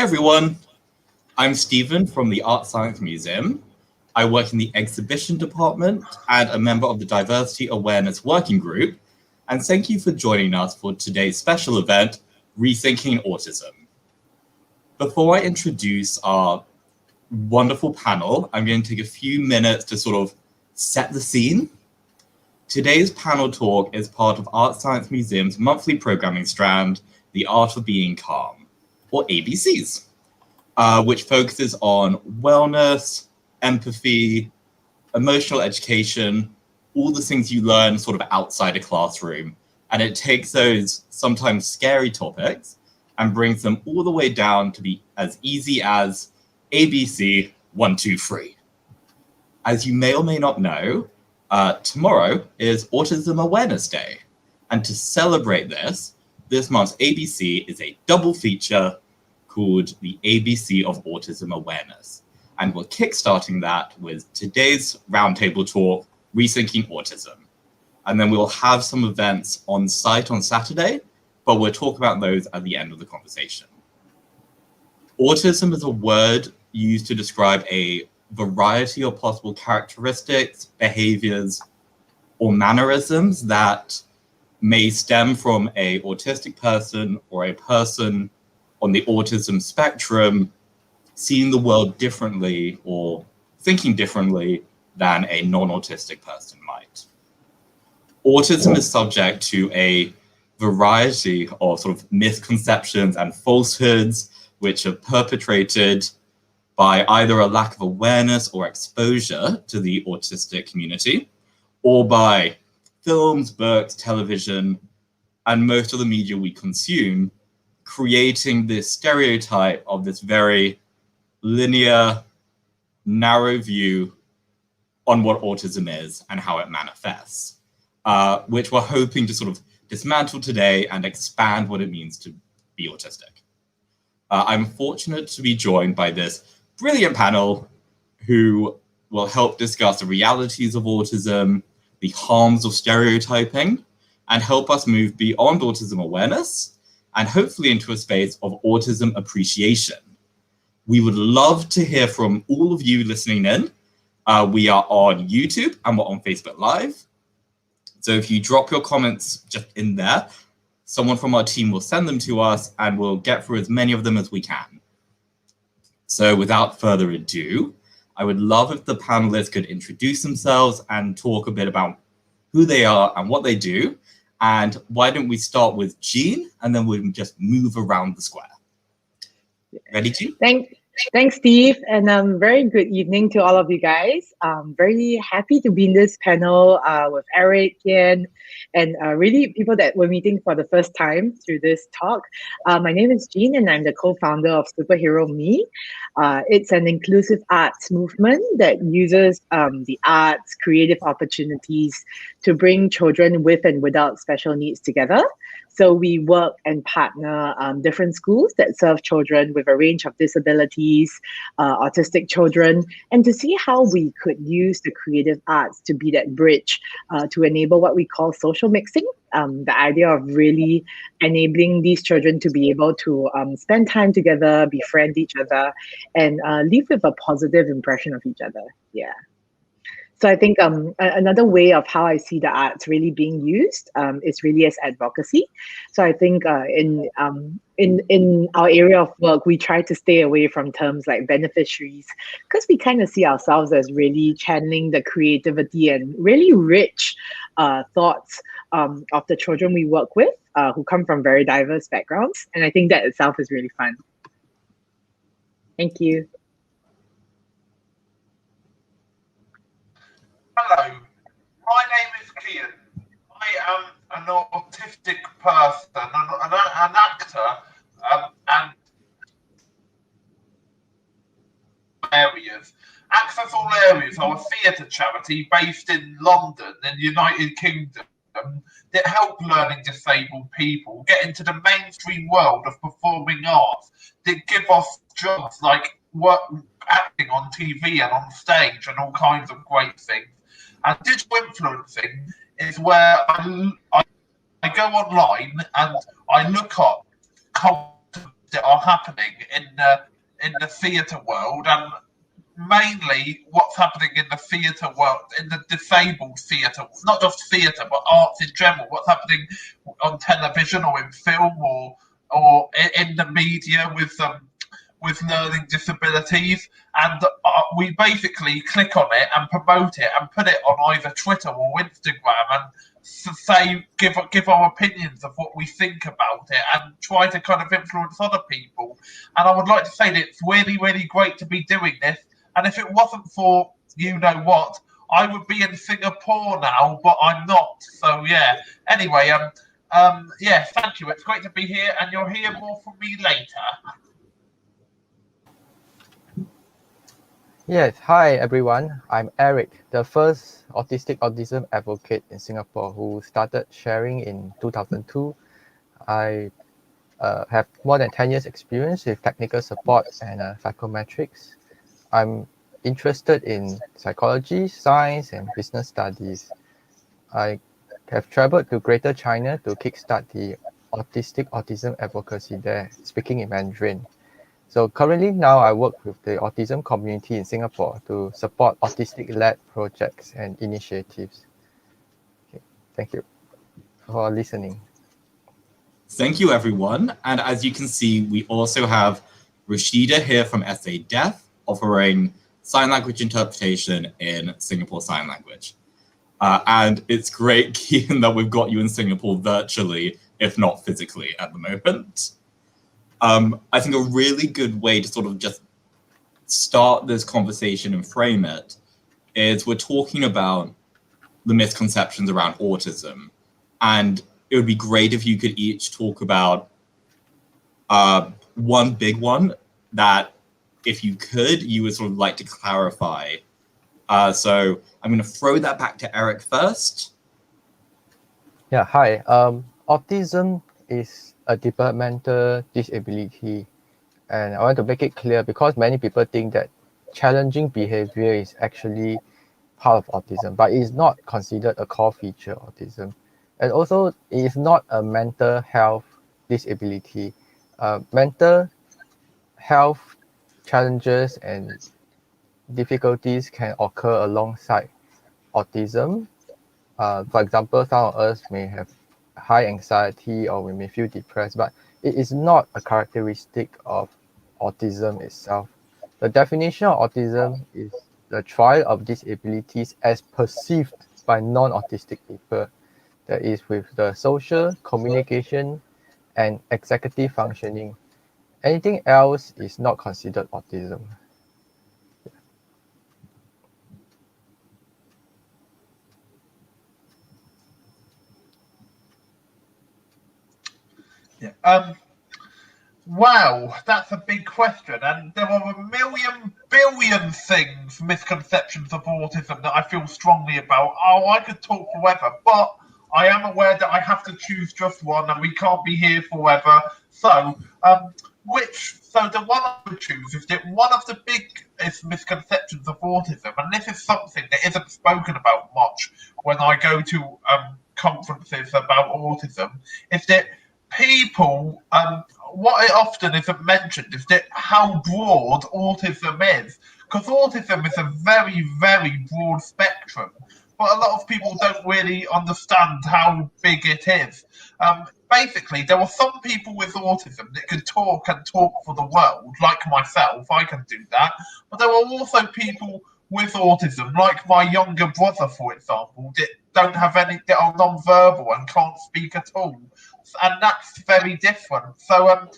everyone, I'm Stephen from the Art Science Museum. I work in the exhibition department and a member of the Diversity Awareness Working Group. And thank you for joining us for today's special event, Rethinking Autism. Before I introduce our wonderful panel, I'm going to take a few minutes to sort of set the scene. Today's panel talk is part of Art Science Museum's monthly programming strand, The Art of Being Calm, or ABCs, which focuses on wellness, empathy, emotional education, all the things you learn sort of outside a classroom. And it takes those sometimes scary topics and brings them all the way down to be as easy as ABC 1, 2, 3. As you may or may not know, tomorrow is Autism Awareness Day. And to celebrate this month's ABC is a double feature called the ABC of Autism Awareness. And we're kickstarting that with today's roundtable talk, Rethinking Autism. And then we'll have some events on site on Saturday, but we'll talk about those at the end of the conversation. Autism is a word used to describe a variety of possible characteristics, behaviors, or mannerisms that may stem from an autistic person or a person on the autism spectrum seeing the world differently or thinking differently than a non-autistic person might. Autism is subject to a variety of sort of misconceptions and falsehoods which are perpetrated by either a lack of awareness or exposure to the autistic community, or by films, books, television, and most of the media we consume, creating this stereotype of this very linear, narrow view on what autism is and how it manifests, which we're hoping to sort of dismantle today and expand what it means to be autistic. I'm fortunate to be joined by this brilliant panel who will help discuss the realities of autism, the harms of stereotyping, and help us move beyond autism awareness and hopefully into a space of autism appreciation. We would love to hear from all of you listening in. We are on YouTube and we're on Facebook Live. So if you drop your comments just in there, someone from our team will send them to us and we'll get through as many of them as we can. So without further ado, I would love if the panelists could introduce themselves and talk a bit about who they are and what they do. And why don't we start with Jean and then we'll just move around the square. Ready, Jean? Thanks, Steve, and very good evening to all of you guys. Very happy to be in this panel with Eric, Lien, and really people that we're meeting for the first time through this talk. My name is Jean, and I'm the co-founder of Superhero Me. It's an inclusive arts movement that uses the arts, creative opportunities to bring children with and without special needs together. So we work and partner different schools that serve children with a range of disabilities, autistic children, and to see how we could use the creative arts to be that bridge to enable what we call social mixing, the idea of really enabling these children to be able to spend time together, befriend each other, and live with a positive impression of each other. Yeah. So I think another way of how I see the arts really being used is really as advocacy. So I think in our area of work, we try to stay away from terms like beneficiaries because we kind of see ourselves as really channeling the creativity and really rich thoughts of the children we work with who come from very diverse backgrounds. And I think that itself is really fun. Thank you. Hello, my name is Kian. I am an autistic person, an actor, and areas. Access All Areas are a theatre charity based in London, in the United Kingdom, that help learning disabled people get into the mainstream world of performing arts, that give us jobs like acting on TV and on stage and all kinds of great things. And digital influencing is where I go online and I look up culture that are happening in the theatre world, and mainly what's happening in the theatre world, in the disabled theatre, not just theatre, but arts in general, what's happening on television or in film or in the media with learning disabilities, and we basically click on it and promote it and put it on either Twitter or Instagram and say give our opinions of what we think about it and try to kind of influence other people. And I would like to say that it's really, really great to be doing this. And if it wasn't for you know what, I would be in Singapore now, but I'm not. So yeah. Anyway, yeah, thank you. It's great to be here, and you'll hear more from me later. Yes, hi everyone. I'm Eric, the first autism advocate in Singapore who started sharing in 2002. I have more than 10 years experience with technical support and psychometrics. I'm interested in psychology, science, and business studies. I have traveled to Greater China to kickstart the autism advocacy there, speaking in Mandarin. So currently now I work with the autism community in Singapore to support autistic-led projects and initiatives. Okay, thank you for listening. Thank you, everyone. And as you can see, we also have Rashida here from SA Deaf, offering sign language interpretation in Singapore Sign Language. And it's great, Kean, that we've got you in Singapore virtually, if not physically at the moment. I think a really good way to sort of just start this conversation and frame it is we're talking about the misconceptions around autism. And it would be great if you could each talk about one big one that, if you could, you would sort of like to clarify. So I'm going to throw that back to Eric first. Yeah, hi. Autism is a developmental disability, and I want to make it clear because many people think that challenging behavior is actually part of autism, but it is not considered a core feature of autism. And also, it is not a mental health disability. Mental health challenges and difficulties can occur alongside autism. For example, some of us may have high anxiety or we may feel depressed, but it is not a characteristic of autism itself. The definition of autism is the trial of disabilities as perceived by non-autistic people, that is with the social, communication, and executive functioning. Anything else is not considered autism. Yeah. Wow, that's a big question, and there are a million billion things, misconceptions of autism that I feel strongly about. Oh, I could talk forever, but I am aware that I have to choose just one, and we can't be here forever. So, the one I would choose is that one of the biggest misconceptions of autism, and this is something that isn't spoken about much when I go to conferences about autism, is that people, what it often isn't mentioned is that how broad autism is, because autism is a very, very broad spectrum, but a lot of people don't really understand how big it is. Basically, there are some people with autism that can talk and talk for the world, like myself, I can do that, but there are also people with autism, like my younger brother, for example, that don't have any, that are non-verbal and can't speak at all. And that's very different. So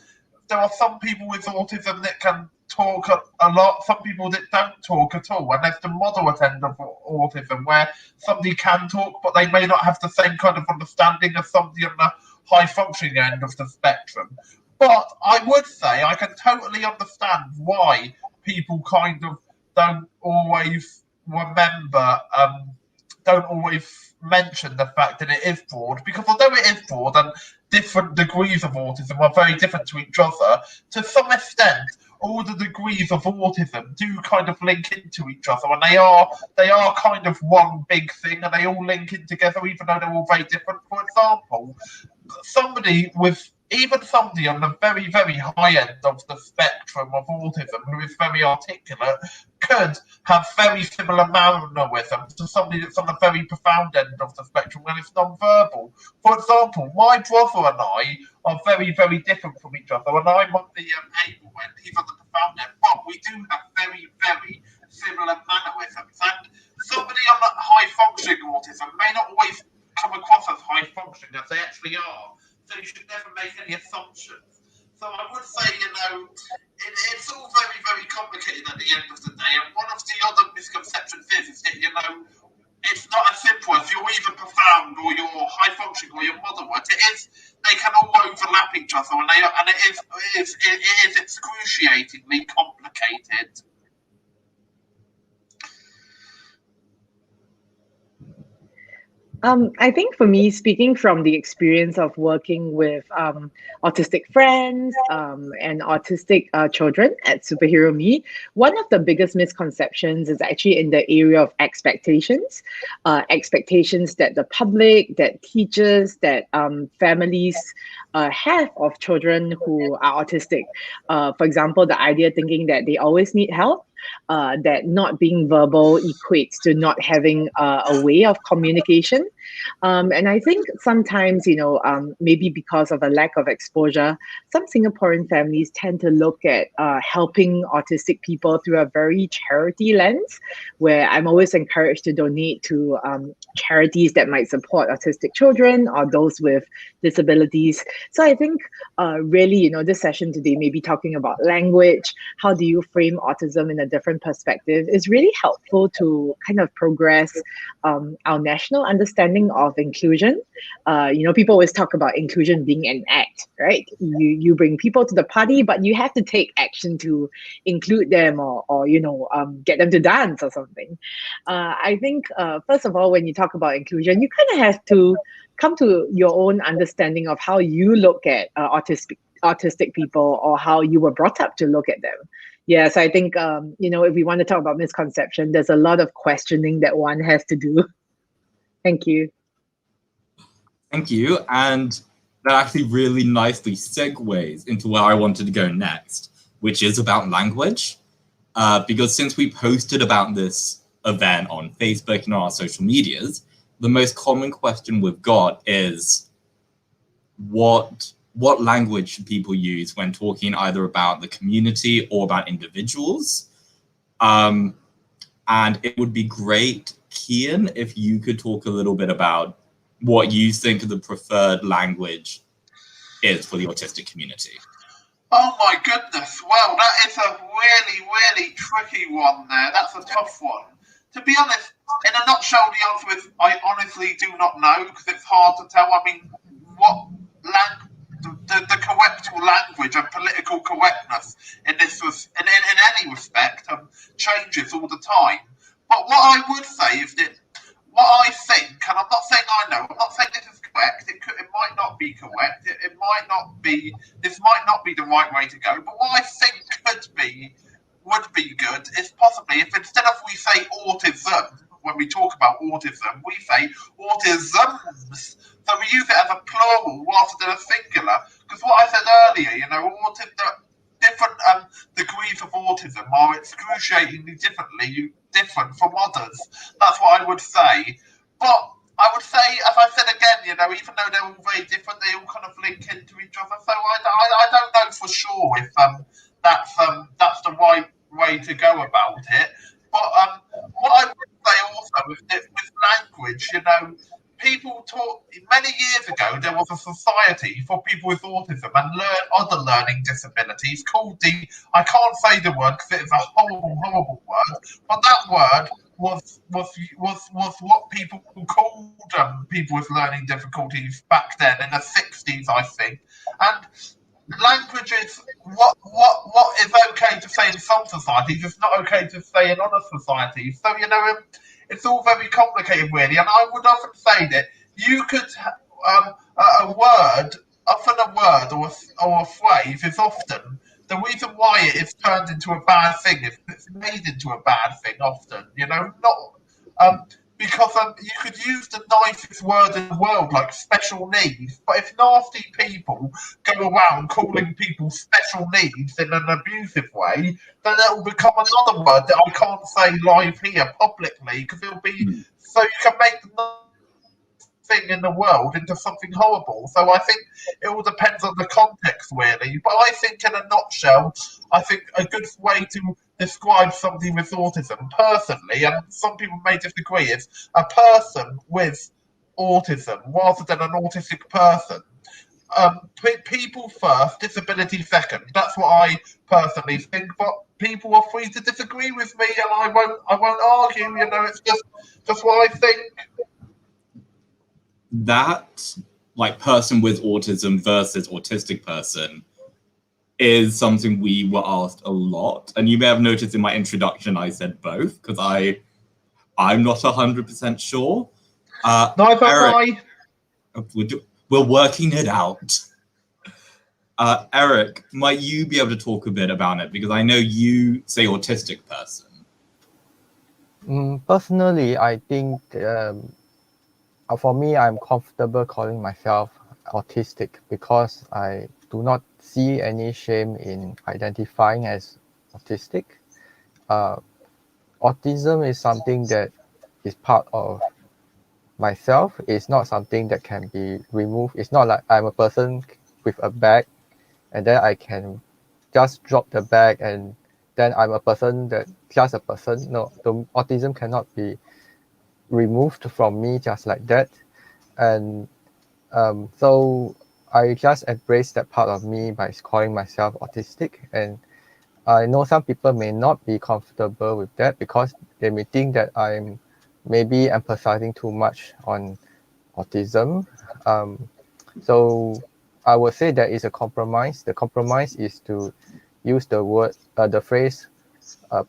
there are some people with autism that can talk a lot, some people that don't talk at all. And there's the moderate end of autism where somebody can talk, but they may not have the same kind of understanding as somebody on the high functioning end of the spectrum. But I would say I can totally understand why people kind of don't always remember, don't always mention the fact that it is broad, because although it is broad and different degrees of autism are very different to each other, to some extent, all the degrees of autism do kind of link into each other, and they are kind of one big thing, and they all link in together, even though they're all very different. For example, somebody with even somebody on the very, very high end of the spectrum of autism who is very articulate could have very similar mannerism to somebody that's on the very profound end of the spectrum when it's non-verbal. For example, my brother and I are very, very different from each other, and I'm on the able end, he's on the profound end, but we do have very, very similar mannerisms. And somebody on that high-functioning autism may not always come across as high-functioning as they actually are. So you should never make any assumptions. So I would say, it's all very, very complicated at the end of the day. And one of the other misconceptions is that, it's not as simple as you're either profound or you're high functioning or you're moderate. It is, they can all overlap each other, and it is excruciatingly complicated. I think for me, speaking from the experience of working with autistic friends and autistic children at Superhero Me, one of the biggest misconceptions is actually in the area of expectations. Expectations that the public, that teachers, that families have of children who are autistic. For example, the idea thinking that they always need help, that not being verbal equates to not having a way of communication. And I think sometimes, maybe because of a lack of exposure, some Singaporean families tend to look at helping autistic people through a very charity lens, where I'm always encouraged to donate to charities that might support autistic children or those with disabilities. So I think really, this session today, maybe talking about language, how do you frame autism in a different perspective, is really helpful to kind of progress our national understanding of inclusion. People always talk about inclusion being an act, right? You bring people to the party, but you have to take action to include them or get them to dance or something. I think, first of all, when you talk about inclusion, you kind of have to come to your own understanding of how you look at autistic people or how you were brought up to look at them. Yes, I think, if we want to talk about misconception, there's a lot of questioning that one has to do. Thank you. Thank you. And that actually really nicely segues into where I wanted to go next, which is about language. Because since we posted about this event on Facebook and our social medias, the most common question we've got is what language should people use when talking either about the community or about individuals? And it would be great, Kian, if you could talk a little bit about what you think the preferred language is for the autistic community. Oh my goodness, well, that is a really, really tricky one there. That's a tough one. To be honest, in a nutshell, the answer is I honestly do not know, because it's hard to tell. I mean, what the correct language and political correctness in any respect changes all the time. But what I would say is that what I think, and I'm not saying I know, I'm not saying this is correct. It might not be correct. It might not be. This might not be the right way to go. But what I think would be good is possibly if instead of we say autism when we talk about autism, we say autisms. So we use it as a plural rather than a singular. Because what I said earlier, different degrees of autism are excruciatingly different from others. That's what I would say. But I would say, as I said again, even though they're all very different, they all kind of link into each other. So I don't know for sure if that's the right way to go about it. But what I would say also with language, people taught many years ago. There was a society for people with autism and other learning disabilities called I can't say the word because it is a horrible, horrible word. But that word was what people called people with learning difficulties back then in the 60s, I think. And language is what is okay to say in some societies. It's not okay to say in other societies. So it's all very complicated, really. And I would often say that you could a word or a phrase is often the reason why it is turned into a bad thing. It's made into a bad thing often. because you could use the nicest word in the world, like special needs, but if nasty people go around calling people special needs in an abusive way, then it will become another word that I can't say live here publicly, because it'll be so you can make the thing in the world into something horrible. So I think it all depends on the context, really. But I think, in a nutshell, I think a good way to describe somebody with autism, personally, and some people may disagree, is a person with autism rather than an autistic person. People first, disability second. That's what I personally think. But people are free to disagree with me, and I won't argue. You know, it's just what I think. That, like, person with autism versus autistic person is something we were asked a lot. And you may have noticed in my introduction I said both, because I'm not 100% sure. Neither Eric, we're working it out. Eric, might you be able to talk a bit about it? Because I know you say autistic person. Personally, I think for me, I'm comfortable calling myself autistic because I do not see any shame in identifying as autistic. Autism is something that is part of myself. It's not something that can be removed. It's not like I'm a person with a bag and then I can just drop the bag and then I'm a person that just a person. No, the autism cannot be removed from me just like that. And so I just embrace that part of me by calling myself autistic. And I know some people may not be comfortable with that because they may think that I'm maybe emphasizing too much on autism. So I would say there is a compromise. The compromise is to use the phrase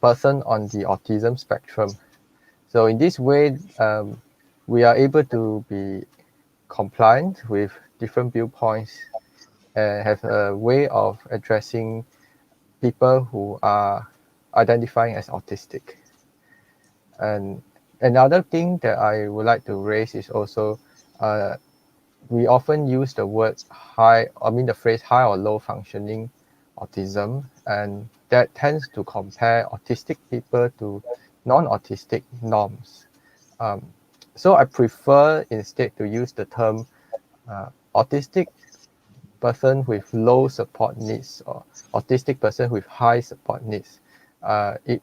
person on the autism spectrum. So in this way, we are able to be compliant with different viewpoints and have a way of addressing people who are identifying as autistic. And another thing that I would like to raise is also we often use the phrase high or low functioning autism, and that tends to compare autistic people to non-autistic norms. So I prefer instead to use the term autistic person with low support needs or autistic person with high support needs. It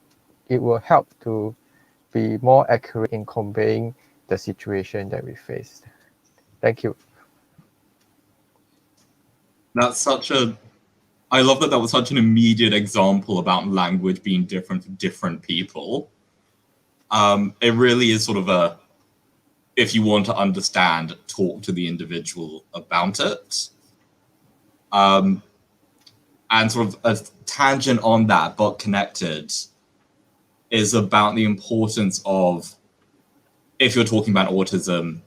will help to be more accurate in conveying the situation that we faced. Thank you. I love that was such an immediate example about language being different for different people. It really is sort of if you want to understand, talk to the individual about it. And sort of a tangent on that, but connected, is about the importance of, if you're talking about autism,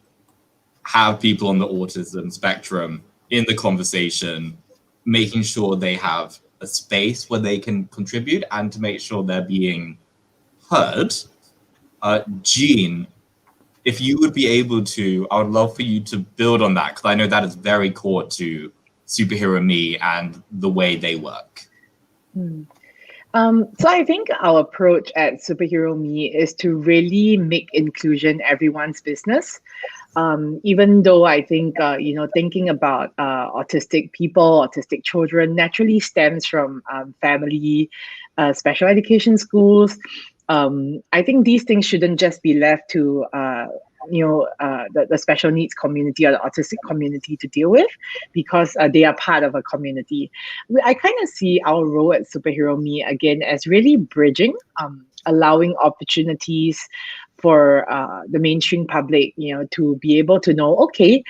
have people on the autism spectrum in the conversation, making sure they have a space where they can contribute and to make sure they're being heard. Jean, if you would be able to, I would love for you to build on that, because I know that is very core to Superhero Me and the way they work. So I think our approach at Superhero Me is to really make inclusion everyone's business. Even though I think, thinking about autistic people, autistic children naturally stems from family, special education schools. I think these things shouldn't just be left to the special needs community or the autistic community to deal with, because they are part of a community. I kind of see our role at Superhero Me again as really bridging, allowing opportunities for the mainstream public, to be able to know, okay,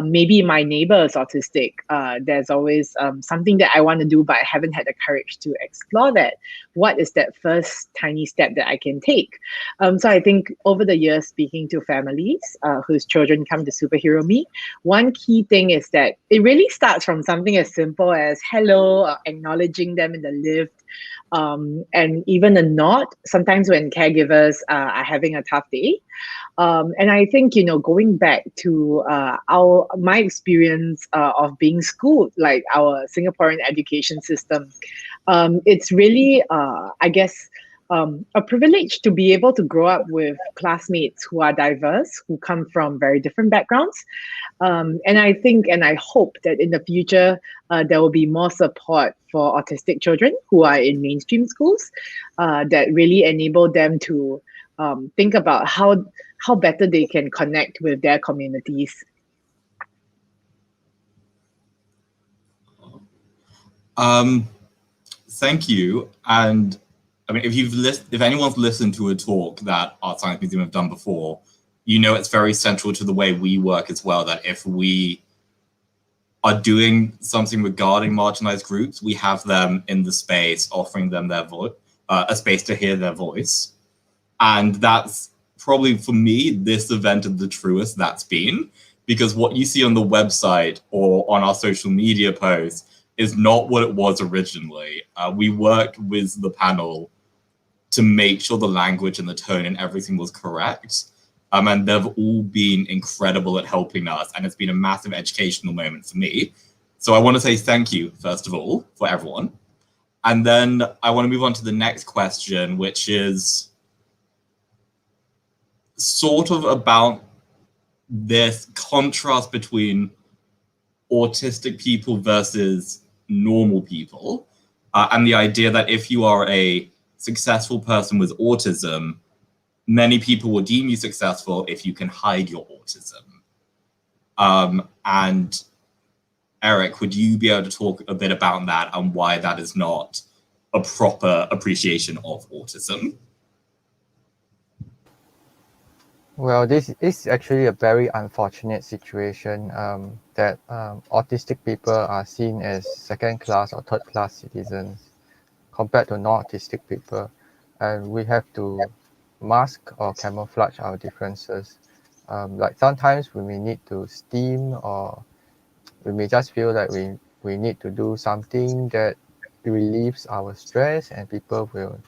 maybe my neighbor is autistic. There's always something that I want to do, but I haven't had the courage to explore that. What is that first tiny step that I can take? So I think over the years, speaking to families whose children come to Superhero Me, one key thing is that it really starts from something as simple as hello, acknowledging them in the lift, and even a nod. Sometimes when caregivers are having a tough tough day. And I think, going back to my experience of being schooled, like our Singaporean education system, it's really, I guess, a privilege to be able to grow up with classmates who are diverse, who come from very different backgrounds. And I think and I hope that in the future, there will be more support for autistic children who are in mainstream schools that really enable them to think about how better they can connect with their communities. Thank you. And I mean, if anyone's listened to a talk that Art Science Museum have done before, it's very central to the way we work as well, that if we are doing something regarding marginalized groups, we have them in the space, offering them their a space to hear their voice. And that's probably, for me, this event is the truest that's been, because what you see on the website or on our social media posts is not what it was originally. We worked with the panel to make sure the language and the tone and everything was correct. And they've all been incredible at helping us. And it's been a massive educational moment for me. So I want to say thank you, first of all, for everyone. And then I want to move on to the next question, which is sort of about this contrast between autistic people versus normal people, and the idea that if you are a successful person with autism, many people will deem you successful if you can hide your autism. And Eric, would you be able to talk a bit about that and why that is not a proper appreciation of autism? Well, this is actually a very unfortunate situation that autistic people are seen as second-class or third-class citizens compared to non-autistic people. And we have to mask or camouflage our differences. Like sometimes we may need to steam, or we may just feel that we need to do something that relieves our stress, and people will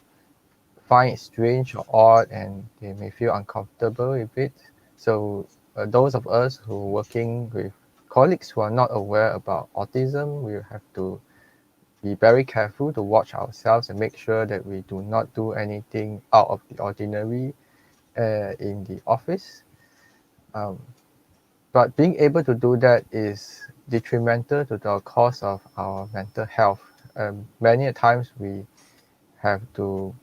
find it strange or odd, and they may feel uncomfortable with it. So those of us who are working with colleagues who are not aware about autism, we have to be very careful to watch ourselves and make sure that we do not do anything out of the ordinary in the office. But being able to do that is detrimental to the cause of our mental health. Many times we have to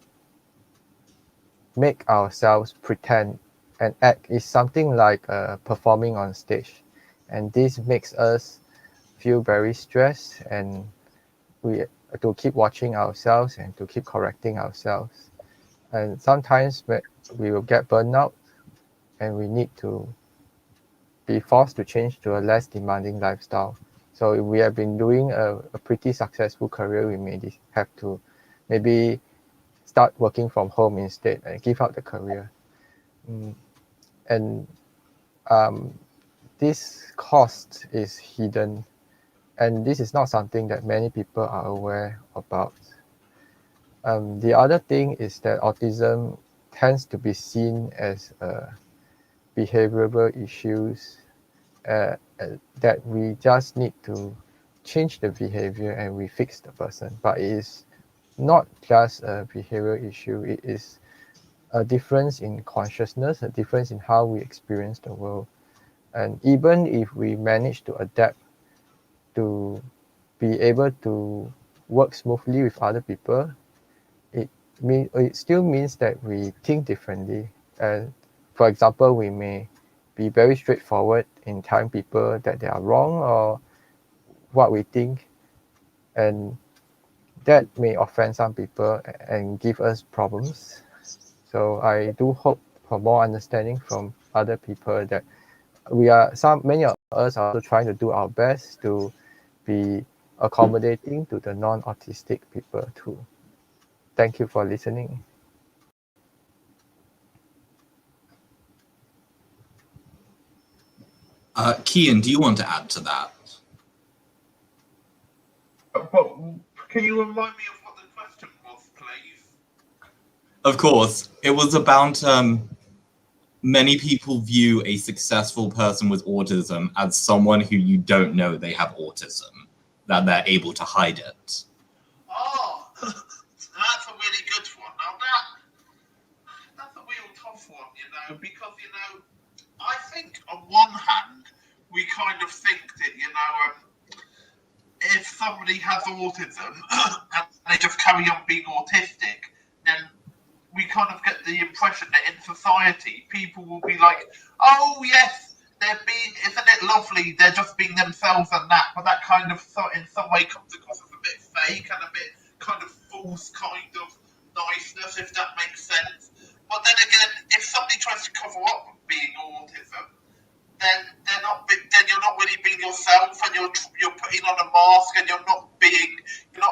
make ourselves pretend and act. Is something like performing on stage, and this makes us feel very stressed, and we to keep watching ourselves and to keep correcting ourselves. And sometimes we will get burnout, and we need to be forced to change to a less demanding lifestyle. So if we have been doing a pretty successful career, we may have to maybe start working from home instead and give up the career. And this cost is hidden, and this is not something that many people are aware about. The other thing is that autism tends to be seen as behavioral issues that we just need to change the behavior and we fix the person. But it is not just a behavioral issue, it is a difference in consciousness, a difference in how we experience the world. And even if we manage to adapt to be able to work smoothly with other people, it still means that we think differently. For example, we may be very straightforward in telling people that they are wrong or what we think, and that may offend some people and give us problems. So I do hope for more understanding from other people, that many of us are also trying to do our best to be accommodating to the non-autistic people too. Thank you for listening. Kian, do you want to add to that? Can you remind me of what the question was, please? Of course. It was about many people view a successful person with autism as someone who you don't know they have autism, that they're able to hide it. Oh, that's a really good one. Now that's a real tough one, because, I think on one hand, we kind of think that, if somebody has autism and they just carry on being autistic, then we kind of get the impression that in society, people will be like, oh, yes, isn't it lovely? They're just being themselves and that. But that kind of, in some way, comes across as a bit fake and a bit kind of false kind of niceness, if that makes sense. But then again, if somebody tries to cover up being autism, then you're not really being yourself, and you're putting on a mask, and you're not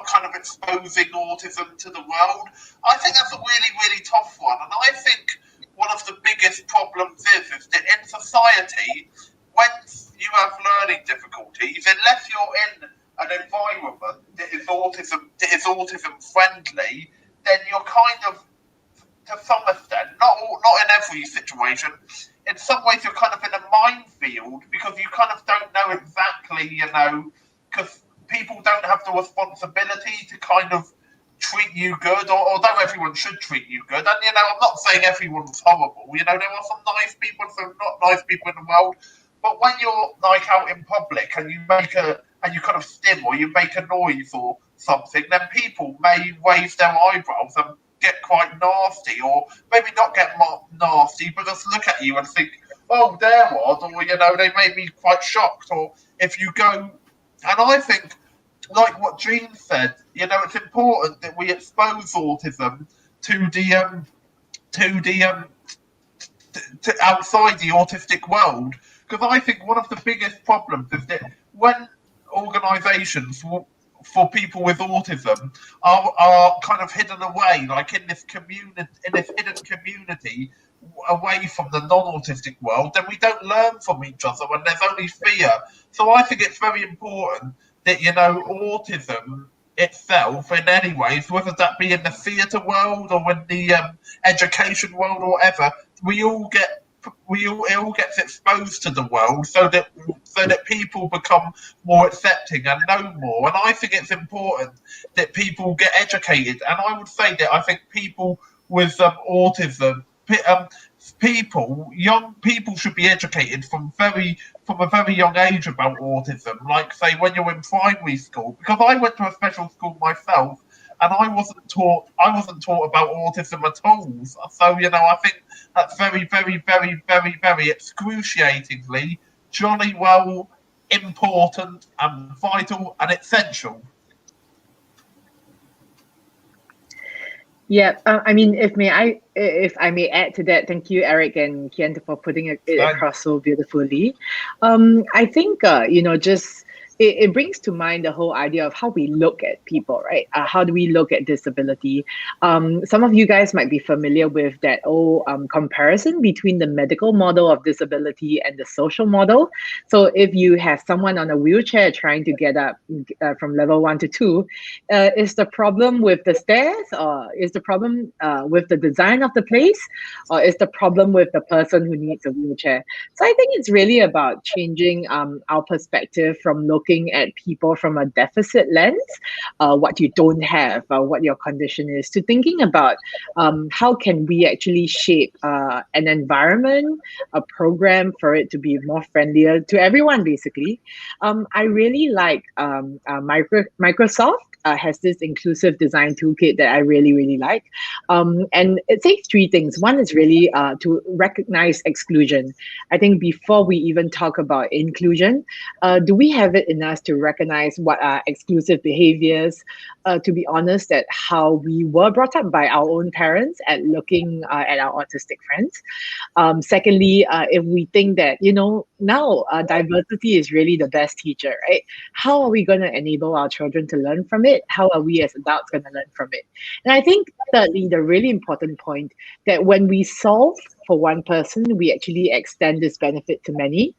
kind of exposing autism to the world. I think that's a really, really tough one, and I think one of the biggest problems is that in society, when you have learning difficulties, unless you're in an environment that is autism friendly, then you're kind of, to some extent, not in every situation, in some ways you're kind of in a minefield, because you kind of don't know exactly, because people don't have the responsibility to kind of treat you good, although everyone should treat you good. And, I'm not saying everyone's horrible. There are some nice people and some not nice people in the world. But when you're like out in public and you kind of stim or you make a noise or something, then people may raise their eyebrows and get quite nasty, or maybe not get nasty, but just look at you and think, oh, they're odd, or, they may be quite shocked. Or if you go, and I think, like what Jean said, it's important that we expose autism to outside the autistic world, because I think one of the biggest problems is that when organisations for people with autism are kind of hidden away, like in this hidden community, away from the non-autistic world, then we don't learn from each other, and there's only fear. So I think it's very important that, autism itself, in any ways, whether that be in the theatre world or in the education world or whatever, it all gets exposed to the world, so that people become more accepting and know more. And I think it's important that people get educated. And I would say that I think people with autism, young people should be educated from a very young age about autism. Like, say, when you're in primary school, because I went to a special school myself, and I wasn't taught about autism at all. So, I think that's very, very, very, very, very excruciatingly, jolly well important and vital and essential. Yeah, I mean, if I may add to that, thank you, Eric and Kian, for putting it across so beautifully. I think just it brings to mind the whole idea of how we look at people, right? How do we look at disability? Some of you guys might be familiar with that comparison between the medical model of disability and the social model. So if you have someone on a wheelchair trying to get up from level 1 to 2, is the problem with the stairs, or is the problem with the design of the place, or is the problem with the person who needs a wheelchair? So I think it's really about changing our perspective from looking at people from a deficit lens, what you don't have, what your condition is, to thinking about how can we actually shape an environment, a program for it to be more friendlier to everyone, basically. I really like Microsoft has this inclusive design toolkit that I really, really like. And it says 3 things. One is really to recognize exclusion. I think before we even talk about inclusion, do we have it in us to recognize what are exclusive behaviors? To be honest, that how we were brought up by our own parents at looking at our autistic friends. Secondly, if we think that, now diversity is really the best teacher, right? How are we going to enable our children to learn from it? How are we as adults going to learn from it? And I think thirdly, the really important point, that when we solve for one person, we actually extend this benefit to many.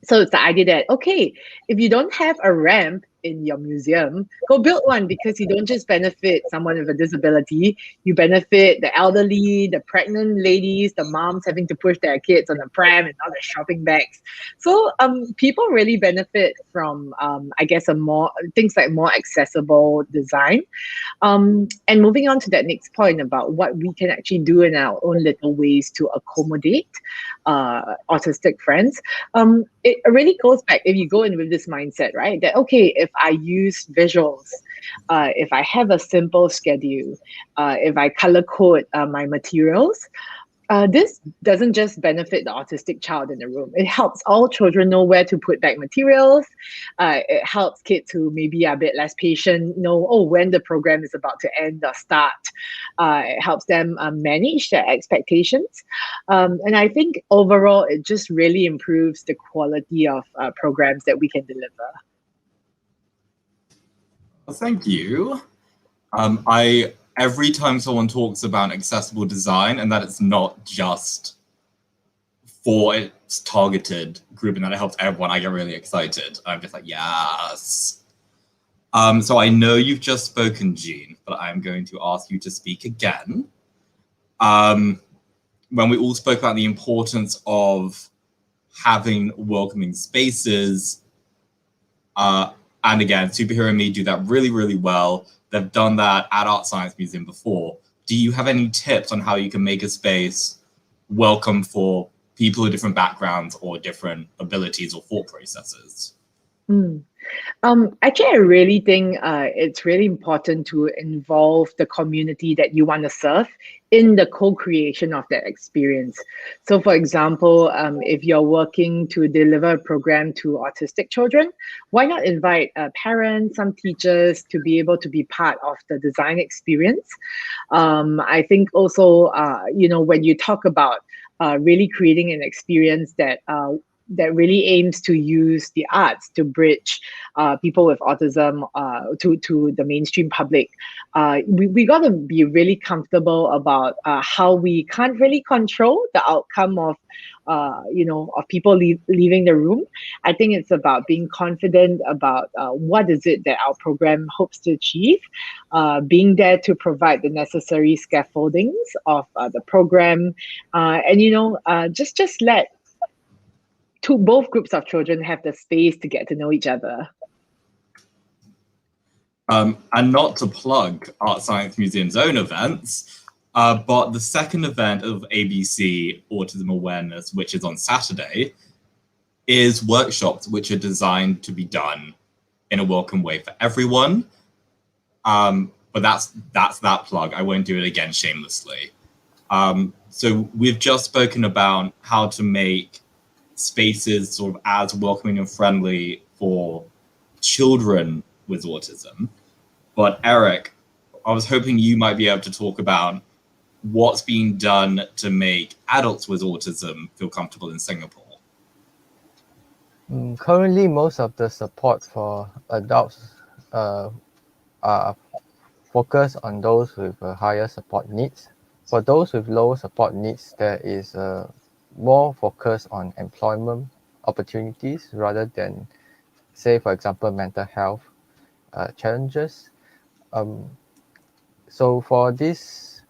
So it's the idea that, okay, if you don't have a ramp in your museum, go build one, because you don't just benefit someone with a disability, you benefit the elderly, the pregnant ladies, the moms having to push their kids on the pram and all the shopping bags. So people really benefit from I guess things like more accessible design. And moving on to that next point about what we can actually do in our own little ways to accommodate autistic friends, it really goes back, if you go in with this mindset, right, that, okay, if I use visuals, if I have a simple schedule, if I color code my materials, this doesn't just benefit the autistic child in the room. It helps all children know where to put back materials. It helps kids who maybe are a bit less patient know, when the program is about to end or start. It helps them manage their expectations. And I think overall, it just really improves the quality of programs that we can deliver. Well, thank you. Every time someone talks about accessible design and that it's not just for its targeted group and that it helps everyone, I get really excited. I'm just like, yes. So I know you've just spoken, Jean, but I'm going to ask you to speak again. When we all spoke about the importance of having welcoming spaces, and again, Superhero and Me do that really, really well. They've done that at Art Science Museum before. Do you have any tips on how you can make a space welcome for people with different backgrounds or different abilities or thought processes? Actually, I really think it's really important to involve the community that you want to serve in the co-creation of that experience. So for example, if you're working to deliver a program to autistic children, why not invite parents, some teachers to be able to be part of the design experience? I think also, when you talk about really creating an experience that really aims to use the arts to bridge people with autism to the mainstream public. We got to be really comfortable about how we can't really control the outcome of people leaving the room. I think it's about being confident about what is it that our program hopes to achieve, being there to provide the necessary scaffoldings of the program, and just let both groups of children have the space to get to know each other. And not to plug Art Science Museum's own events, but the second event of ABC Autism Awareness, which is on Saturday, is workshops which are designed to be done in a welcome way for everyone. But that's that plug. I won't do it again shamelessly. So we've just spoken about how to make spaces sort of as welcoming and friendly for children with autism. But Eric, I was hoping you might be able to talk about what's being done to make adults with autism feel comfortable in Singapore. Currently, most of the support for adults are focused on those with higher support needs. For those with lower support needs, there is more focus on employment opportunities rather than, say, for example, mental health challenges. So for this,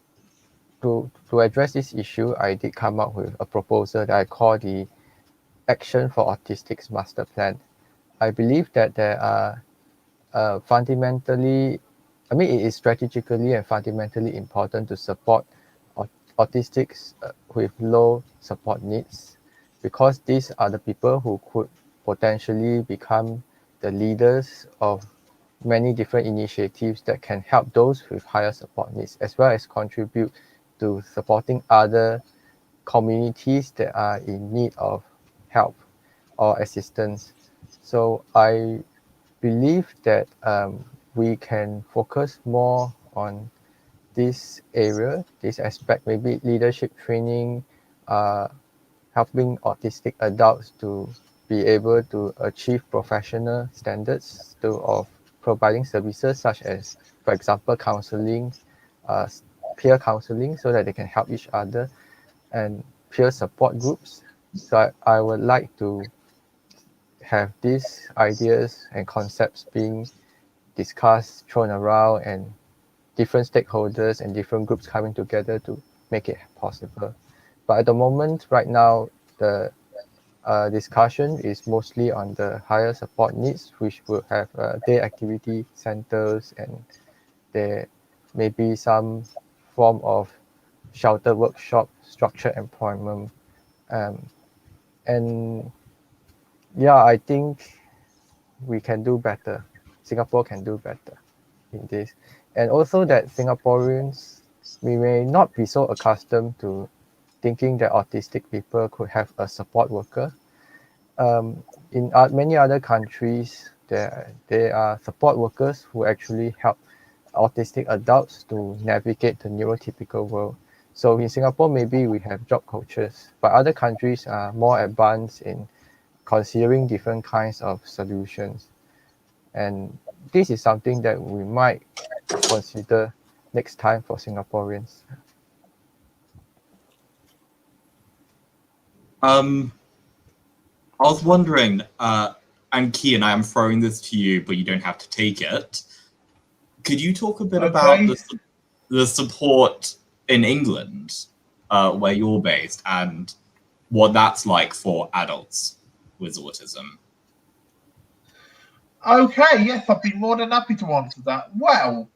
to address this issue, I did come up with a proposal that I call the Action for Autistics Master Plan. I believe that there are it is strategically and fundamentally important to support autistics with low support needs, because these are the people who could potentially become the leaders of many different initiatives that can help those with higher support needs, as well as contribute to supporting other communities that are in need of help or assistance. So I believe that we can focus more on this area, this aspect, maybe leadership training, helping autistic adults to be able to achieve professional standards of providing services such as, for example, counseling, peer counseling, so that they can help each other, and peer support groups. So I would like to have these ideas and concepts being discussed, thrown around, and different stakeholders and different groups coming together to make it possible. But at the moment, right now, the discussion is mostly on the higher support needs, which will have day activity centers, and there may be some form of shelter workshop, structured employment. And yeah, I think we can do better. Singapore can do better in this. And also that Singaporeans, we may not be so accustomed to thinking that autistic people could have a support worker. In many other countries, there are support workers who actually help autistic adults to navigate the neurotypical world. So in Singapore, maybe we have job coaches, but other countries are more advanced in considering different kinds of solutions. And this is something that we might consider next time for Singaporeans. I was wondering, and Kian, I am throwing this to you, but you don't have to take it. Could you talk a bit about the support in England, where you're based, and what that's like for adults with autism? Okay, yes, I'd be more than happy to answer that. Well,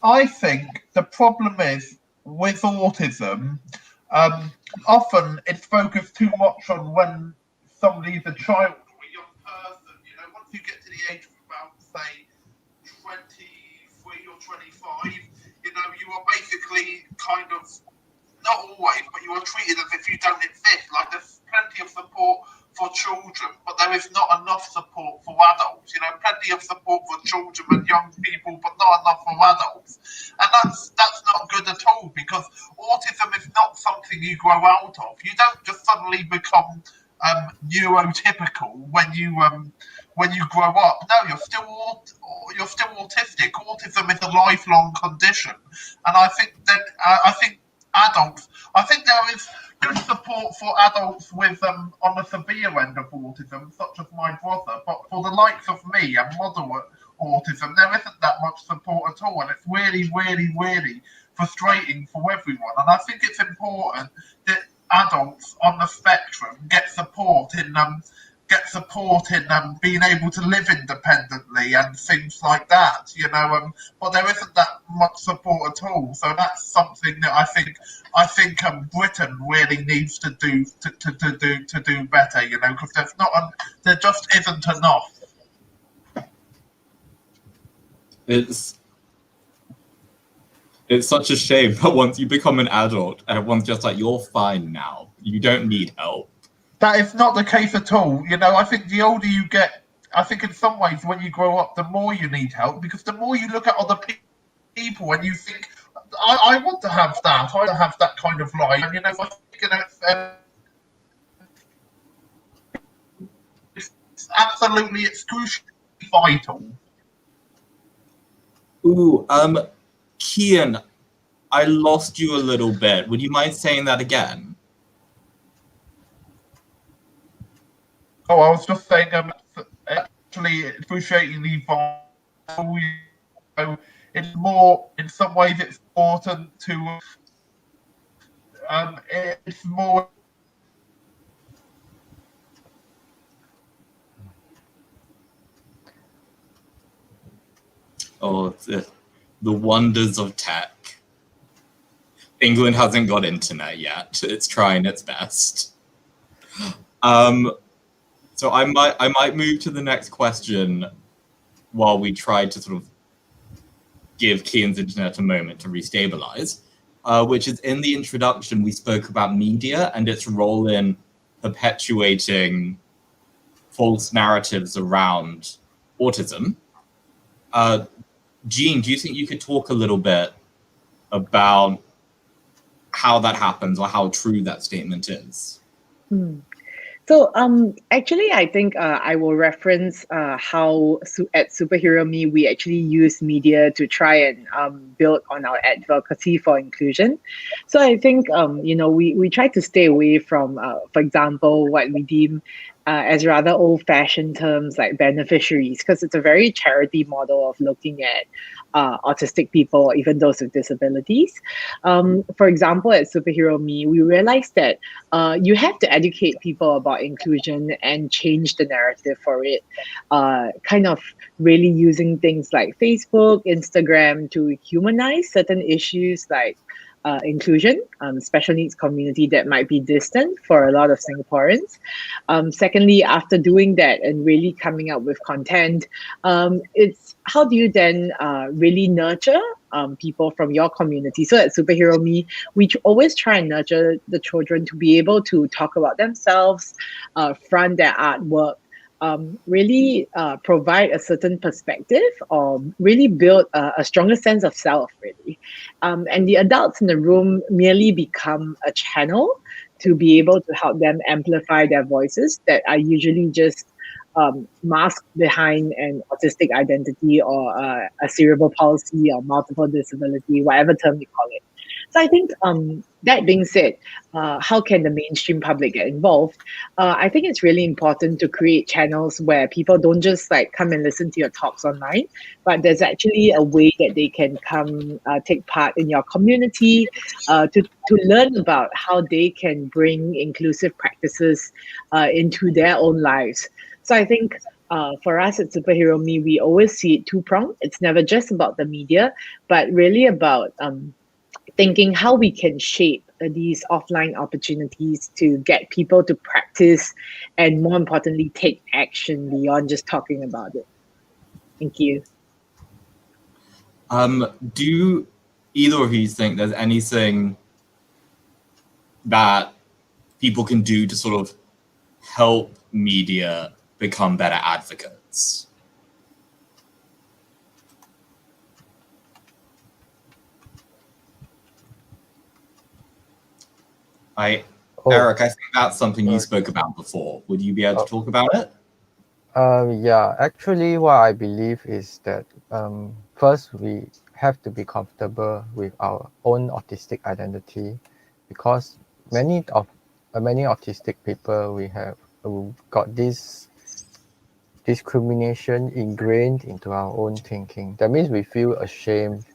I think the problem is with autism, often it's focused too much on when somebody's a child or a young person. You know, once you get to the age of about, say, 23 or 25, you know, you are basically kind of, not always, but you are treated as if you don't exist. Like, there's plenty of support for children, but there is not enough support for adults. You know, plenty of support for children and young people, but not enough for adults. And that's not good at all, because autism is not something you grow out of. You don't just suddenly become neurotypical when you grow up. No, you're still autistic. Autism is a lifelong condition, and I think adults. I think there is good support for adults with on the severe end of autism, such as my brother. But for the likes of me and moderate autism, there isn't that much support at all, and it's really, really, really frustrating for everyone. And I think it's important that adults on the spectrum get support in being able to live independently and things like that, you know. But there isn't that much support at all. So that's something that I think Britain really needs to do better, you know, because there just isn't enough. It's such a shame, but once you become an adult, everyone's just like, you're fine now. You don't need help. That is not the case at all. You know, I think the older you get, I think in some ways when you grow up, the more you need help, because the more you look at other people and you think, I want to have that. I want to have that kind of life. And, you know, I think it's absolutely excruciating, vital. Ooh, Kian, I lost you a little bit. Would you mind saying that again? Oh, I was just saying, actually, excruciatingly vital. You know, it's more, in some ways, it's important to. It's more. Oh, the wonders of tech. England hasn't got internet yet. It's trying its best. So I might move to the next question while we try to sort of give Kian's internet a moment to restabilize, which is in the introduction, we spoke about media and its role in perpetuating false narratives around autism. Jean, do you think you could talk a little bit about how that happens or how true that statement is? So actually, I think I will reference how at Superhero Me, we actually use media to try and build on our advocacy for inclusion. So I think, you know, we try to stay away from, for example, what we deem as rather old-fashioned terms like beneficiaries, because it's a very charity model of looking at autistic people, or even those with disabilities. For example, at Superhero Me, we realized that you have to educate people about inclusion and change the narrative for it, kind of really using things like Facebook, Instagram to humanize certain issues like inclusion, special needs community that might be distant for a lot of Singaporeans. Secondly, after doing that and really coming up with content, it's how do you then really nurture people from your community? So at Superhero Me, we always try and nurture the children to be able to talk about themselves, front their artwork, really provide a certain perspective, or really build a stronger sense of self, really. And the adults in the room merely become a channel to be able to help them amplify their voices that are usually just masked behind an autistic identity, or a cerebral palsy, or multiple disability, whatever term you call it. So I think that being said, how can the mainstream public get involved? I think it's really important to create channels where people don't just like come and listen to your talks online, but there's actually a way that they can come take part in your community, to learn about how they can bring inclusive practices into their own lives. So I think for us at Superhero Me, we always see it two-pronged. It's never just about the media, but really about thinking how we can shape these offline opportunities to get people to practice and, more importantly, take action beyond just talking about it. Thank you. Do either of you think there's anything that people can do to sort of help media become better advocates? Eric, I think that's something you spoke about before. Would you be able to talk about it? Yeah, actually what I believe is that first we have to be comfortable with our own autistic identity, because many autistic people, we have got this discrimination ingrained into our own thinking. That means we feel ashamed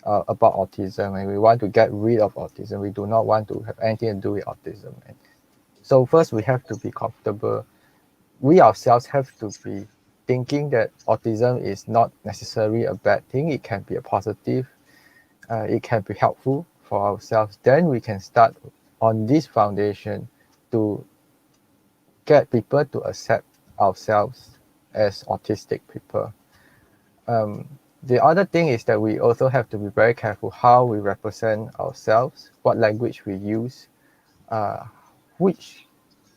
about autism, and we want to get rid of autism. We do not want to have anything to do with autism. And so first we have to be comfortable. We ourselves have to be thinking that autism is not necessarily a bad thing. It can be a positive. It can be helpful for ourselves. Then we can start on this foundation to get people to accept ourselves as autistic people. The other thing is that we also have to be very careful how we represent ourselves, what language we use, which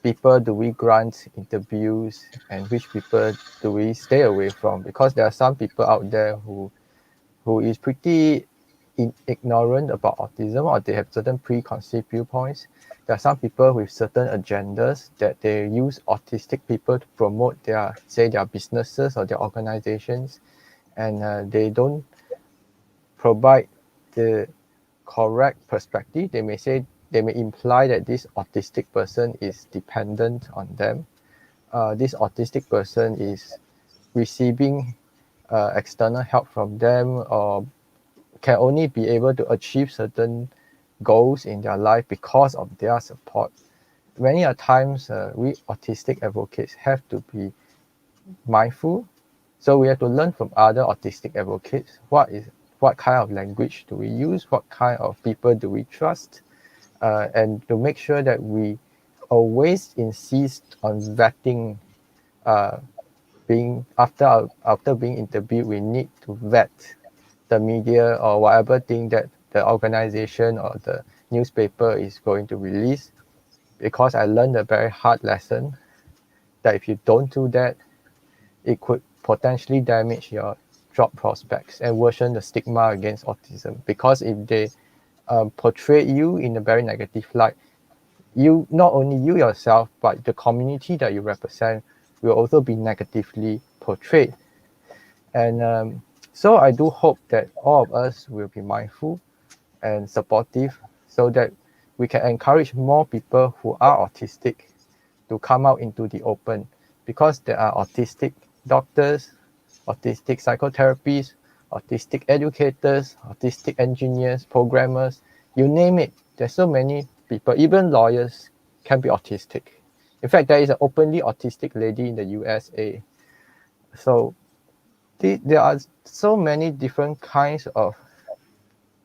people do we grant interviews, and which people do we stay away from, because there are some people out there who is pretty ignorant about autism, or they have certain preconceived viewpoints. There are some people with certain agendas that they use autistic people to promote their businesses or their organizations, and they don't provide the correct perspective. They may imply that this autistic person is dependent on them. This autistic person is receiving external help from them, or can only be able to achieve certain goals in their life because of their support. Many a times, we autistic advocates have to be mindful. So we have to learn from other autistic advocates. What kind of language do we use? What kind of people do we trust? And to make sure that we always insist on vetting. After being interviewed, we need to vet the media or whatever thing that the organization or the newspaper is going to release, because I learned a very hard lesson that if you don't do that, it could potentially damage your job prospects and worsen the stigma against autism. Because if they portray you in a very negative light, you, not only you yourself, but the community that you represent will also be negatively portrayed. And so I do hope that all of us will be mindful and supportive, so that we can encourage more people who are autistic to come out into the open, because there are autistic doctors, autistic psychotherapists, autistic educators, autistic engineers, programmers, you name it. There's so many people, even lawyers can be autistic. In fact, there is an openly autistic lady in the USA. So there are so many different kinds of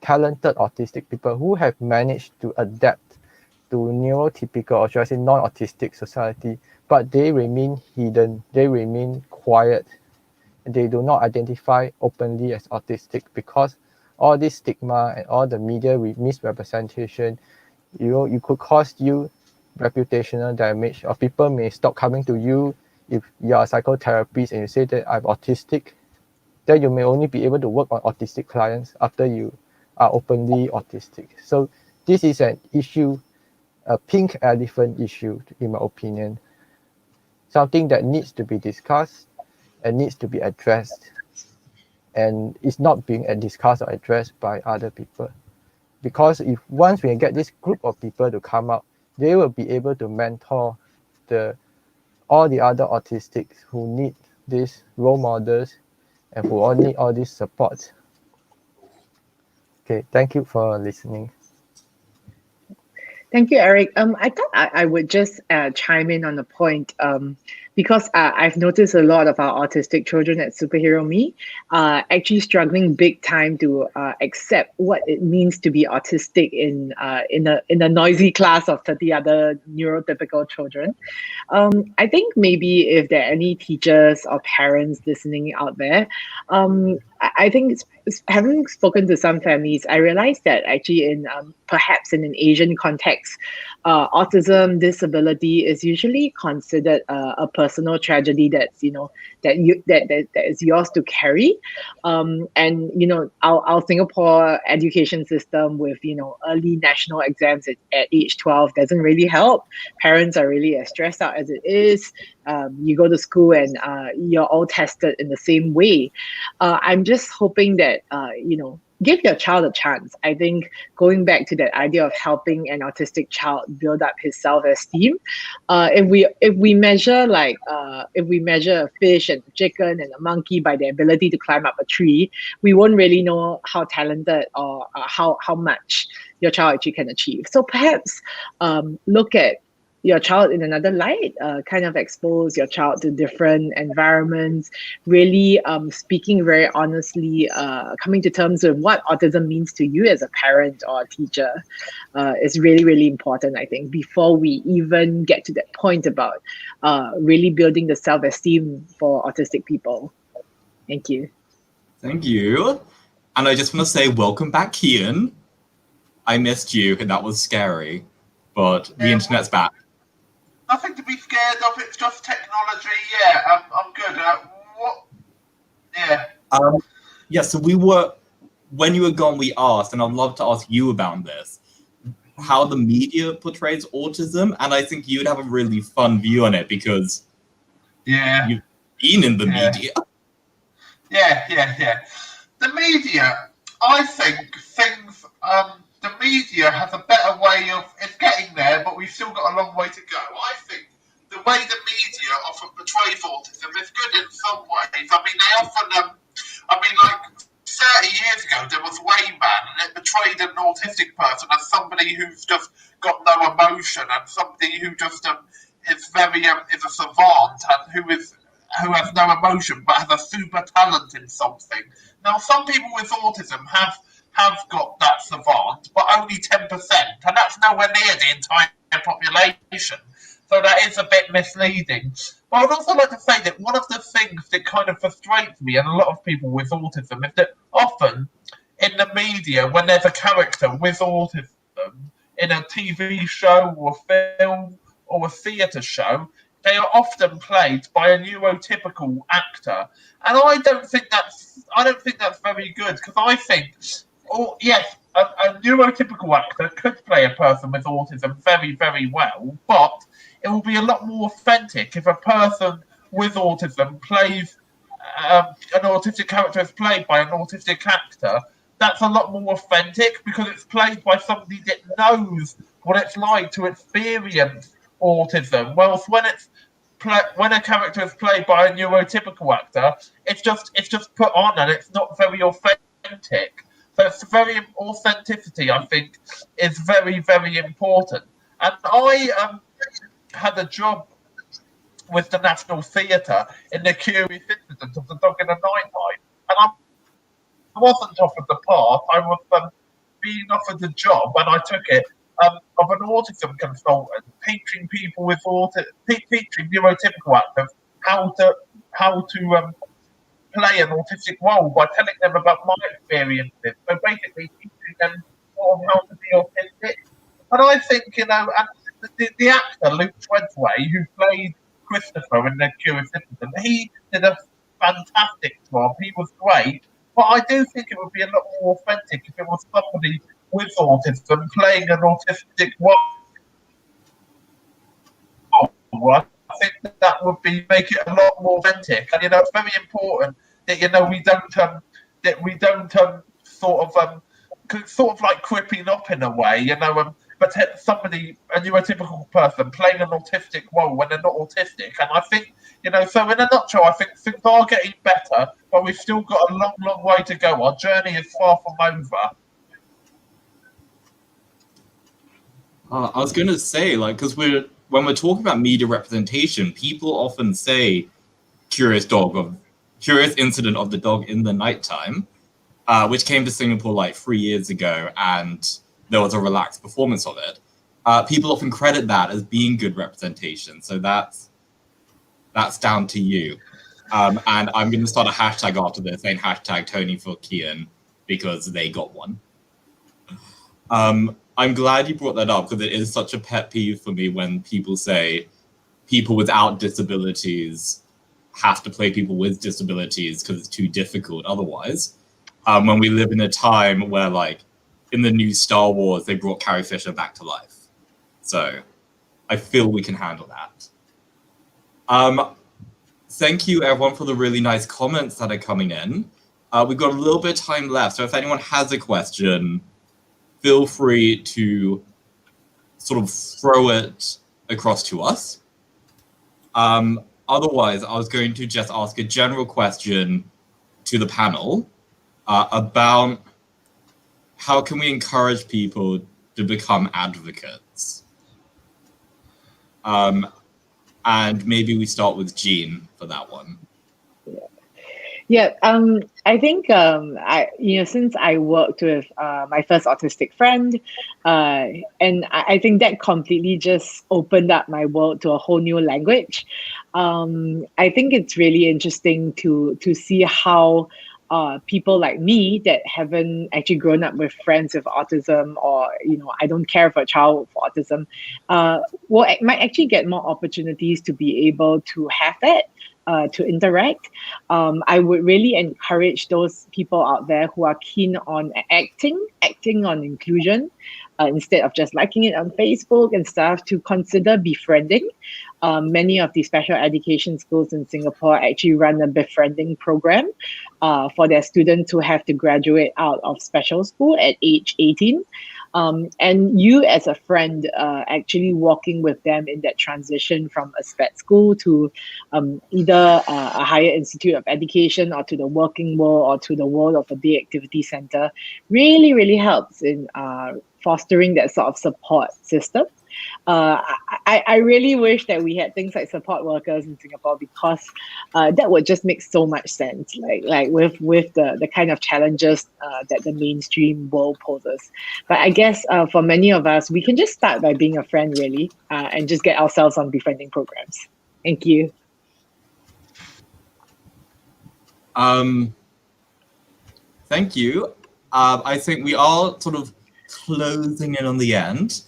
talented autistic people who have managed to adapt to neurotypical, or should I say non-autistic society, but they remain hidden, they remain quiet, and they do not identify openly as autistic, because all this stigma and all the media misrepresentation, you could cause you reputational damage, or people may stop coming to you if you are a psychotherapist and you say that I'm autistic. Then you may only be able to work on autistic clients after you are openly autistic. So this is an issue, a pink elephant issue, in my opinion, something that needs to be discussed and needs to be addressed, and it's not being discussed or addressed by other people. Because if once we get this group of people to come out, they will be able to mentor all the other autistics who need these role models and who all need all this support. Okay, thank you for listening. Thank you, Eric. I thought I would just chime in on the point, because I've noticed a lot of our autistic children at Superhero Me actually struggling big time to accept what it means to be autistic in a noisy class of 30 other neurotypical children. I think maybe if there are any teachers or parents listening out there, I think having spoken to some families, I realized that actually in perhaps in an Asian context, autism disability is usually considered a personal tragedy that's that is yours to carry, and our Singapore education system with early national exams at age 12 doesn't really help. Parents are really as stressed out as it is. You go to school and you're all tested in the same way. I'm just hoping that give your child a chance. I think going back to that idea of helping an autistic child build up his self-esteem, if we measure a fish and a chicken and a monkey by their ability to climb up a tree, we won't really know how talented or how much your child actually can achieve. So perhaps look at your child in another light, kind of expose your child to different environments, really speaking very honestly, coming to terms with what autism means to you as a parent or a teacher is really, really important, I think, before we even get to that point about really building the self-esteem for autistic people. Thank you. Thank you. And I just want to say welcome back, Kian. I missed you, and that was scary, but the internet's back. Nothing to be scared of. It's just technology. Yeah, I'm good. What? Yeah. Yeah. So when you were gone, we asked, and I'd love to ask you about this, how the media portrays autism, and I think you'd have a really fun view on it because you've been in the media. Yeah. The media, I think things. The media has a better way of it's getting there, but we've still got a long way to go. I think the way the media often portrays autism is good in some ways. I mean, they often, like 30 years ago, there was Wayman, and it portrayed an autistic person as somebody who's just got no emotion and somebody who just is very is a savant and who has no emotion but has a super talent in something. Now, some people with autism have got that savant, but only 10%, and that's nowhere near the entire population. So that is a bit misleading. But I'd also like to say that one of the things that kind of frustrates me and a lot of people with autism is that often in the media, when there's a character with autism in a TV show or film or a theatre show, they are often played by a neurotypical actor, and I don't think that's very good, because I think, yes, a neurotypical actor could play a person with autism very, very well, but it will be a lot more authentic if a person with autism plays an autistic character is played by an autistic actor. That's a lot more authentic because it's played by somebody that knows what it's like to experience autism. Well, when a character is played by a neurotypical actor, it's just put on and it's not very authentic. So it's very authenticity, I think, is very, very important. And I had a job with the National Theatre in the curious incident of the dog in the nighttime, and I wasn't offered the part. I was being offered the job, and I took it, of an autism consultant, teaching people with teaching neurotypical actors how to play an autistic role by telling them about my experiences. So basically, teaching them sort of how to be autistic. And I think, and the actor Luke Treadway, who played Christopher in The Curious Citizen, he did a fantastic job. He was great. But I do think it would be a lot more authentic if it was somebody with autism playing an autistic role. I think that would make it a lot more authentic. And it's very important that we don't sort of like cripping up in a way, but somebody, a neurotypical person, playing an autistic role when they're not autistic. And I think, so in a nutshell, I think things are getting better, but we've still got a long, long way to go. Our journey is far from over. I was going to say, because when we're talking about media representation, people often say curious incident of the dog in the nighttime, which came to Singapore 3 years ago, and there was a relaxed performance of it. People often credit that as being good representation, so that's down to you. And I'm going to start a hashtag after this, saying hashtag Tony for Kian, because they got one. I'm glad you brought that up, because it is such a pet peeve for me when people say people without disabilities have to play people with disabilities because it's too difficult otherwise. When we live in a time where, in the new Star Wars, they brought Carrie Fisher back to life. So I feel we can handle that. Thank you, everyone, for the really nice comments that are coming in. We've got a little bit of time left, so if anyone has a question, feel free to sort of throw it across to us. Otherwise, I was going to just ask a general question to the panel about how can we encourage people to become advocates? And maybe we start with Jean for that one. Yeah, I think since I worked with my first autistic friend, and I think that completely just opened up my world to a whole new language. I think it's really interesting to see how people like me that haven't actually grown up with friends with autism, or I don't care for a child with autism, might actually get more opportunities to be able to have that. To interact. I would really encourage those people out there who are keen on acting on inclusion, instead of just liking it on Facebook and stuff, to consider befriending. Many of the special education schools in Singapore actually run a befriending program for their students who have to graduate out of special school at age 18. And you as a friend actually walking with them in that transition from a SPED school to either a higher institute of education, or to the working world, or to the world of a day activity center, really, really helps in fostering that sort of support system. I really wish that we had things like support workers in Singapore, because that would just make so much sense, like with the kind of challenges that the mainstream world poses. But I guess for many of us, we can just start by being a friend, really, and just get ourselves on befriending programs. Thank you. Thank you. I think we are sort of closing in on the end.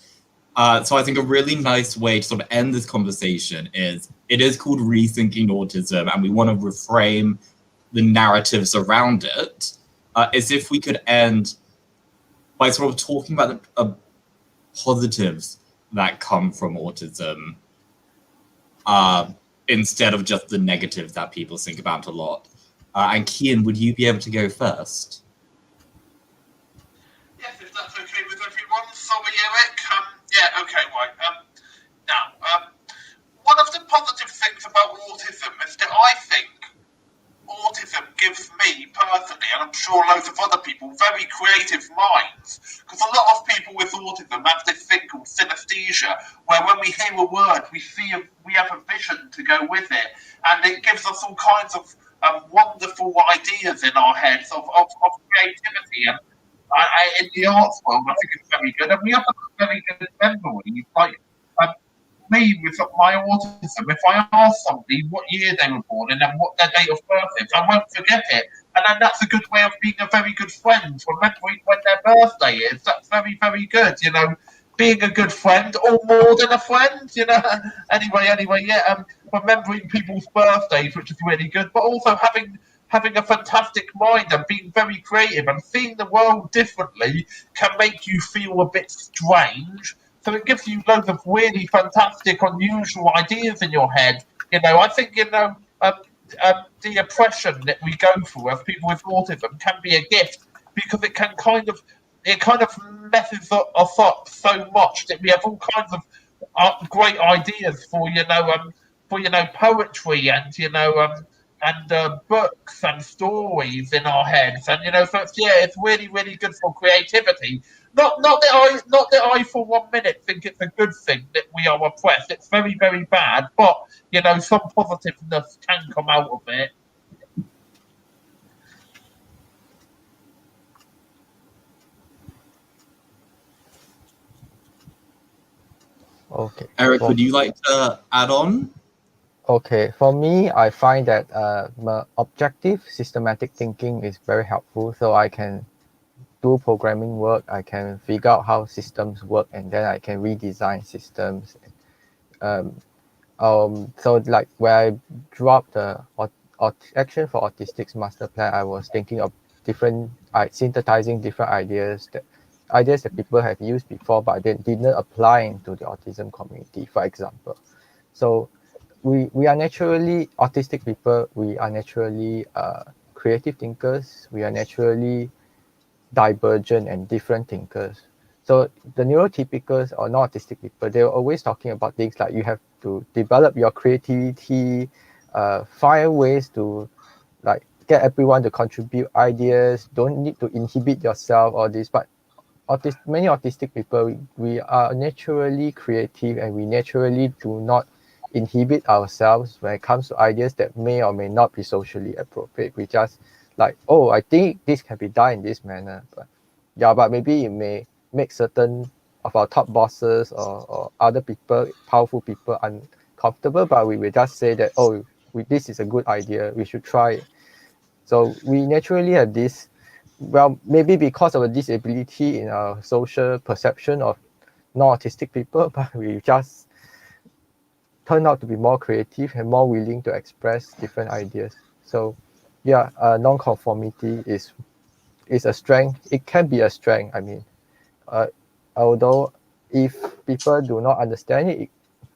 So I think a really nice way to sort of end this conversation is, it is called Rethinking Autism, and we want to reframe the narratives around it, as if we could end by sort of talking about the positives that come from autism, instead of just the negatives that people think about a lot. And Kian, would you be able to go first? Yes, if that's okay with everyone. Sorry, Eric. Yeah, okay, right. Now, one of the positive things about autism is that I think autism gives me personally, and I'm sure loads of other people, very creative minds. Because a lot of people with autism have this thing called synesthesia, where when we hear a word, we have a vision to go with it, and it gives us all kinds of wonderful ideas in our heads of creativity. And in the arts world, I think it's very good, and we have a very good memory. Like me with my autism, if I ask somebody what year they were born in and what their date of birth is, I won't forget it. And then that's a good way of being a very good friend, remembering when their birthday is. That's very, very good, being a good friend, or more than a friend, Anyway, yeah, remembering people's birthdays, which is really good, but also having a fantastic mind and being very creative and seeing the world differently can make you feel a bit strange. So it gives you loads of really fantastic, unusual ideas in your head. I think, the oppression that we go through as people with autism can be a gift, because it kind of messes us up so much that we have all kinds of great ideas for poetry and books and stories in our heads, and so it's really, really good for creativity. Not that I for 1 minute think it's a good thing that we are oppressed. It's very, very bad, but some positiveness can come out of it. Okay. Eric, would you like to add on? Okay, for me, I find that objective, systematic thinking is very helpful. So I can do programming work, I can figure out how systems work, and then I can redesign systems. So like where I dropped the Action for Autistics master plan, I was thinking of synthesizing different ideas that people have used before, but they didn't apply into the autism community, for example. So we are naturally autistic people. We are naturally creative thinkers. We are naturally divergent and different thinkers. So the neurotypicals or non-autistic people, they're always talking about things like you have to develop your creativity, find ways to like get everyone to contribute ideas, don't need to inhibit yourself, all this. But many autistic people, we are naturally creative, and we naturally do not inhibit ourselves when it comes to ideas that may or may not be socially appropriate. We just like, oh, I think this can be done in this manner. But maybe it may make certain of our top bosses or other people, powerful people, uncomfortable, but we will just say that, oh, this is a good idea, we should try it. So we naturally have this, well, maybe because of a disability in our social perception of non-autistic people, but we just turn out to be more creative and more willing to express different ideas. So yeah, non-conformity is a strength. It can be a strength. I mean, although if people do not understand it,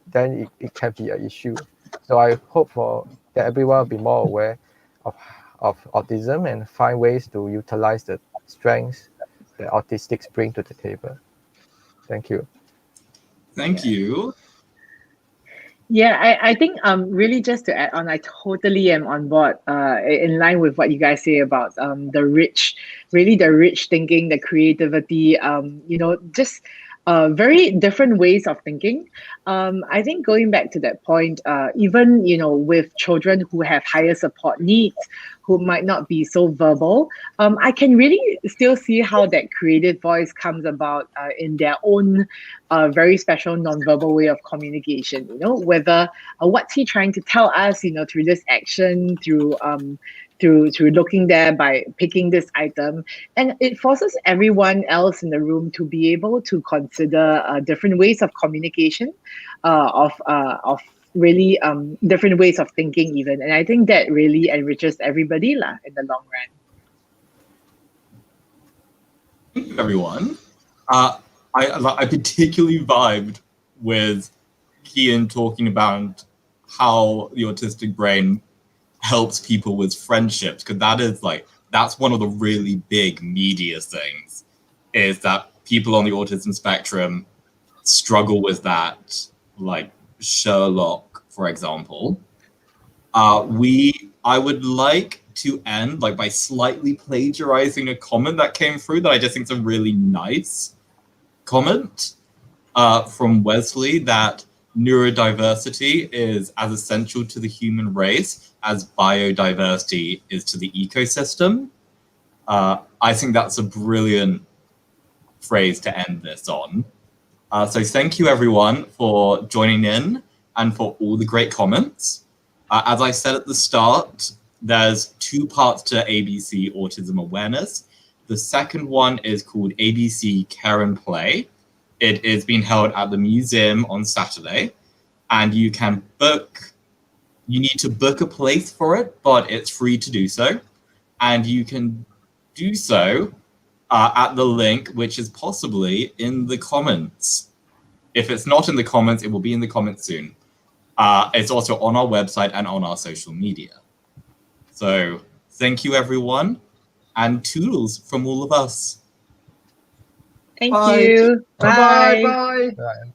then it can be an issue. So I hope that everyone will be more aware of autism and find ways to utilize the strengths that autistics bring to the table. Thank you. Thank you. Yeah, I think really just to add on, I totally am on board in line with what you guys say about the rich thinking, the creativity, just very different ways of thinking. I think going back to that point, even with children who have higher support needs, who might not be so verbal, I can really still see how that creative voice comes about in their own very special nonverbal way of communication. Whether what's he trying to tell us, through this action, through looking there by picking this item, and it forces everyone else in the room to be able to consider different ways of communication, of really different ways of thinking even, and I think that really enriches everybody in the long run. Thank you, everyone. I particularly vibed with Kian talking about how the autistic brain helps people with friendships, because that's one of the really big media things, is that people on the autism spectrum struggle with that like Sherlock, for example, I would like to end like by slightly plagiarizing a comment that came through that I just think is a really nice comment from Wesley, that neurodiversity is as essential to the human race as biodiversity is to the ecosystem. I think that's a brilliant phrase to end this on. So thank you everyone for joining in and for all the great comments. As I said at the start, there's 2 parts to ABC Autism Awareness. The second one is called ABC Care and Play. It is being held at the museum on Saturday, and you need to book a place for it, but it's free to do so. And you can do so at the link, which is possibly in the comments. If it's not in the comments, it will be in the comments soon. It's also on our website and on our social media. So thank you, everyone, and toodles from all of us. Thank Bye. you. Bye. Right.